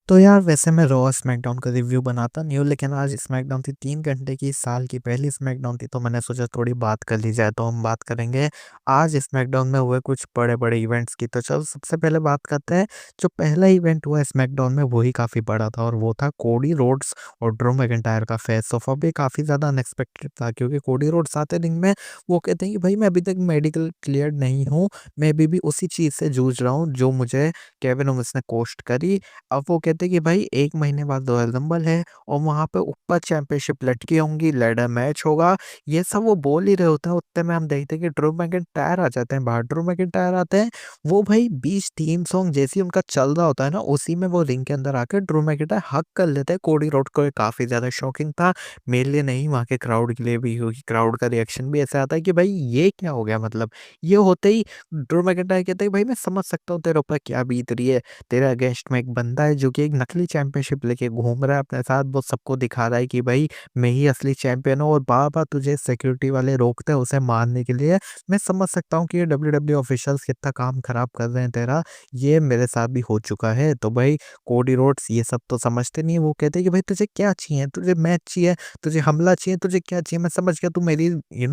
तो यार वैसे मैं रॉ स्मैकडाउन का रिव्यू बनाता नहीं हूँ, लेकिन आज स्मैकडाउन थी 3 घंटे की, साल की पहली स्मैकडाउन थी, तो मैंने सोचा थोड़ी बात कर ली जाए। तो हम बात करेंगे आज स्मैकडाउन में हुए कुछ बड़े-बड़े इवेंट्स की। तो चलो सबसे पहले बात करते हैं, जो पहला इवेंट हुआ स्मैकडाउन में वही काफ़ी बड़ा था और वो था कोडी रोड्स और ड्रू मैकिंटायर का फेस ऑफ। अब ये काफ़ी ज़्यादा अनएक्सपेक्टेड था क्योंकि कोडी रोड्स आते रिंग में वो कहते हैं कि भाई मैं अभी तक मेडिकल क्लियर्ड नहीं हूँ, मैं अभी भी उसी चीज़ से जूझ रहा हूँ जो मुझे केविन ओवेन्स ने कोस्ट करी। अब वो कहते हैं कि भाई 1 महीने बाद रॉयल रंबल है और वहाँ पे ऊपर चैंपियनशिप लटकी होंगी, लैडर मैच होगा, ये सब वो बोल ही रहे होते हैं। उतने में हम देखते हैं कि ड्रू मैकिंटायर आ जाते हैं बाहर। ड्रू मैकिंटायर आते हैं, वो भाई बीच थीम सॉन्ग जैसे ही उनका चल रहा होता है ना, उसी में वो रिंग के अंदर आके ड्रू मैकिंटायर हग कर लेते हैं कोडी रोड्स को। ये काफ़ी ज़्यादा शॉकिंग था, मेरे लिए नहीं, वहाँ के क्राउड के लिए भी, क्योंकि क्राउड का रिएक्शन भी ऐसा आता है कि भाई ये क्या हो गया मतलब। ये होते ही ड्रू मैकिंटायर कहते हैं भाई मैं समझ सकता हूँ तेरे ऊपर क्या बीत रही है, तेरे अगेंस्ट में एक बंदा है जो कि एक नकली चैंपियनशिप लेके घूम रहा है अपने साथ, वो सबको दिखा रहा है कि भाई मैं ही असली चैंपियन हूँ और बार-बार तुझे सिक्योरिटी वाले रोकते हैं उसे मारने के लिए। मैं समझ सकता हूँ कि ये डब्ल्यूडब्ल्यूई ऑफिशियल्स कितना काम खराब कर रहे हैं तेरा, ये मेरे साथ भी हो चुका है। तो भाई कोडी रोड्स ये सब तो समझते नहीं है, वो कहते हैं कि भाई तुझे क्या चाहिए? तुझे मैच चाहिए? तुझे हमला चाहिए? तुझे क्या चाहिए? मैं समझ गया तू मेरी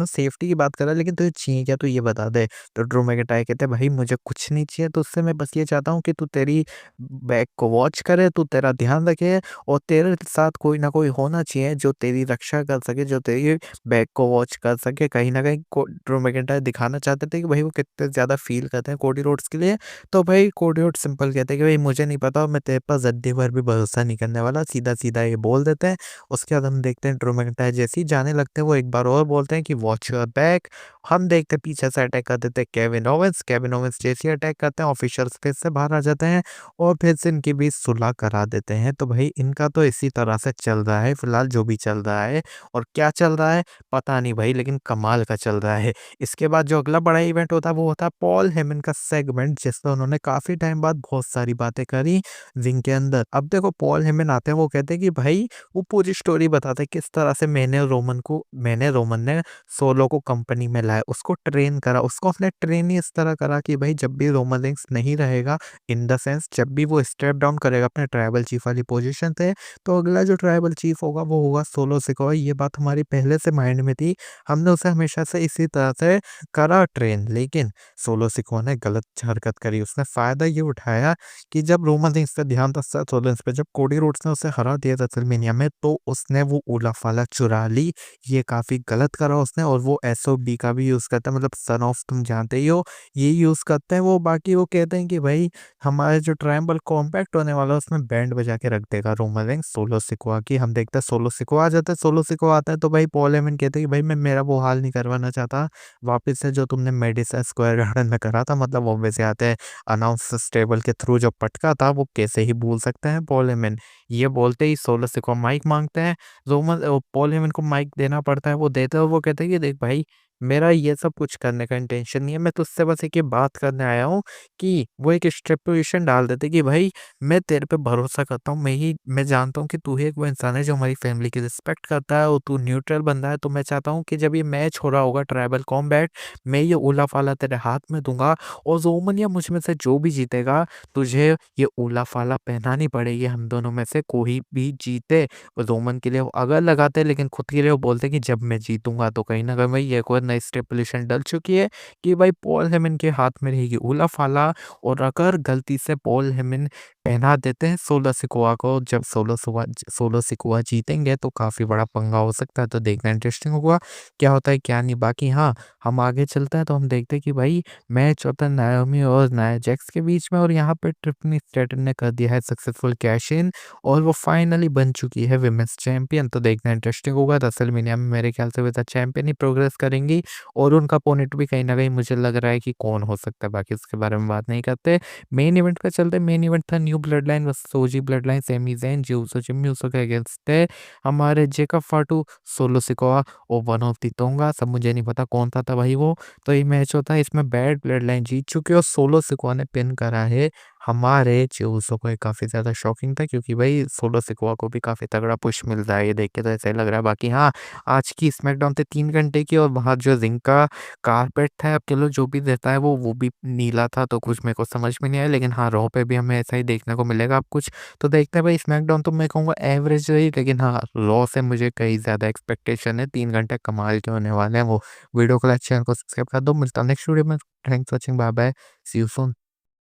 सेफ्टी की बात कर रहा है, लेकिन तुझे चाहिए क्या? तू ये बता दे। तो ड्रू मैकिंटायर कहते हैं भाई मुझे कुछ नहीं चाहिए तुझसे, मैं बस ये चाहता हूँ कि तू तेरी बैक को वॉच करे, तू तेरा ध्यान रखे और तेरे साथ कोई ना कोई होना चाहिए जो तेरी रक्षा कर सके, जो तेरी बैक को वॉच कर सके। कहीं न कहीं को ड्रू मैकिंटायर दिखाना चाहते थे कि भाई वो कितने ज़्यादा फ़ील करते हैं कोडी रोड्स के लिए। तो भाई कोडी रोड्स सिंपल कहते हैं कि भाई मुझे नहीं पता और मैं तेरे पर ज़द्दी भर भी भरोसा नहीं करने वाला, सीधा-सीधा ये बोल देते हैं। उसके बाद हम देखते हैं ड्रू मैकिंटायर जैसे ही जाने लगते हैं, वो एक बार और बोलते हैं कि वॉच योर बैक। हम देखते हैं पीछे से अटैक कर देते हैं केविन ओवेंस। केविन ओवेंस जैसे ही अटैक करते हैं, ऑफिशियल्स फिर से बाहर आ जाते हैं और फिर से इनके बीच सुलह करा देते हैं। तो भाई इनका तो इसी तरह से चल रहा है फिलहाल जो भी चल रहा है, और क्या चल रहा है पता नहीं भाई, लेकिन कमाल का चल रहा है। इसके बाद जो अगला बड़ा इवेंट होता है वो होता है पॉल हेमन का सेगमेंट, जिसमें उन्होंने काफ़ी टाइम बाद बहुत सारी बातें करी रिंग के अंदर। अब देखो पॉल हेमन आते हैं, वो कहते हैं कि भाई वो पूरी स्टोरी बताते हैं किस तरह से मैंने रोमन ने सोलो को कंपनी में लाया, उसको ट्रेन करा, उसको अपने ट्रेन ही इस तरह करा कि भाई जब भी रोमन रेंस नहीं रहेगा, इन द सेंस जब भी वो स्टेप डाउन करेगा अपने ट्राइबल चीफ वाली पोजीशन से, तो अगला जो ट्राइबल चीफ होगा वो होगा सोलो सिकोआ। ये बात हमारी पहले से माइंड में थी, हमने उसे हमेशा से इसी तरह से करा ट्रेन। लेकिन सोलो सिकोआ ने गलत हरकत करी, उसने फ़ायदा ये उठाया कि जब रोमन रेंस का ध्यान था सेथ रॉलिन्स पे, जब कोडी रोड्स ने उसे हरा दिया था रेसलमेनिया में, तो उसने वो उला फाला चुरा ली। ये काफ़ी गलत करा उसने, और वो एसओबी का भी यूज़ करता है, मतलब सन ऑफ तुम जानते ही हो, ये यूज़ करते हैं वो। बाकी वो कहते हैं कि भाई हमारे जो ट्रायंगल कॉम्पैक्ट होने वाला है उसमें बैंड बजा के रख देगा रोमन रेंस सोलो सिकोआ की। हम देखते हैं सोलो सिकोआ आ जाता है, सोलो सिकोआ आता है तो भाई पॉल हेमन कहते हैं कि भाई मैं मेरा वो हाल नहीं करवाना चाहता वापस से जो तुमने मेडिसन स्क्वायर गार्डन में करा था। मतलब ऑब्वियसली आते हैं, अनाउंस टेबल के थ्रू जो पटका था वो कैसे ही भूल सकते हैं पॉल हेमन। ये बोलते ही सोलो सिकोआ माइक मांगते हैं, पॉल हेमन को माइक देना पड़ता है, वो देते हैं और वो कहते हैं कि देख भाई मेरा ये सब कुछ करने का इंटेंशन नहीं है, मैं तुझसे बस एक ये बात करने आया हूँ कि वो एक स्टिपुलेशन डाल देते कि भाई मैं तेरे पे भरोसा करता हूँ, मैं जानता हूँ कि तू ही एक वो इंसान है जो हमारी फैमिली की रिस्पेक्ट करता है और तू न्यूट्रल बंदा है, तो मैं चाहता हूँ कि जब ये मैच हो रहा होगा ट्राइबल कॉम्बैट, मैं ये उला फाला तेरे हाथ में दूंगा और रोमन या मुझ में से जो भी जीतेगा तुझे ये उला फाला पहनानी पड़ेगी, हम दोनों में से कोई भी जीते। रोमन के लिए वो अगर लगाते हैं, लेकिन खुद के लिए वो बोलते हैं कि जब मैं जीतूँगा, तो कहीं न कहीं भाई एक और नई स्टिपुलेशन डल चुकी है कि भाई पॉल हेमन के हाथ में रहेगी उला-फाला, और अगर गलती से पॉल हेमन पहना देते हैं सोलो सिकोआ को, जब सोलो सिकोआ जीतेंगे तो काफ़ी बड़ा पंगा हो सकता है, तो देखना इंटरेस्टिंग होगा क्या होता है क्या नहीं। बाकी हाँ, हम आगे चलते हैं तो हम देखते हैं कि भाई मैच होता है नाओमी और नाया जैक्स के बीच में, और यहाँ पे टिफनी स्ट्रैटन ने कर दिया है सक्सेसफुल कैश इन और वो फाइनली बन चुकी है विमेंस चैंपियन। तो देखना इंटरेस्टिंग होगा, रेसलमेनिया में मेरे ख्याल से वो द चैंपियन ही प्रोग्रेस करेंगी और उनका अपोनेंट भी कहीं न कहीं मुझे लग रहा है कि कौन हो सकता है, बाकी उसके बारे में बात नहीं करते। मेन इवेंट पे चलते हैं, मेन इवेंट था न्यू ब्लड लाइन वर्सेस ओजी ब्लड लाइन, सेमी ज़ैन, जी ऊसो, जिम्मी ऊसो के अगेंस्ट है हमारे जेकब फाटू, सोलो सिकोआ और वन ऑफ द टोंगास। अब मुझे नहीं पता कौन था भाई वो। तो ये मैच होता है, इसमें बैड ब्लड लाइन जीत चुकी है और सोलो सिकोआ ने पिन करा है हमारे चूज़ों को ये काफ़ी ज़्यादा शॉकिंग था क्योंकि भाई सोलो सिकोआ को भी काफ़ी तगड़ा पुश मिल रहा है, ये देख के तो ऐसा ही लग रहा है। बाकी हाँ, आज की स्मैकडाउन थी 3 घंटे की और वहाँ जो रिंग का कारपेट था, अब चलो जो भी देता है वो भी नीला था, तो कुछ मेरे को समझ में नहीं आया। लेकिन हाँ, रॉ पे भी हमें ऐसा ही देखने को मिलेगा अब कुछ। तो देखते हैं भाई, स्मैकडाउन तो मैं कहूँगा एवरेज रही, लेकिन हाँ, रॉ से मुझे कहीं ज़्यादा एक्सपेक्टेशन है। 3 घंटे कमाल के होने वाले हैं वो। वीडियो को लाइक, चैनल को सब्सक्राइब कर दो। मिलता हूँ नेक्स्ट वीडियो में। Thanks for watching. Bye bye. See you soon.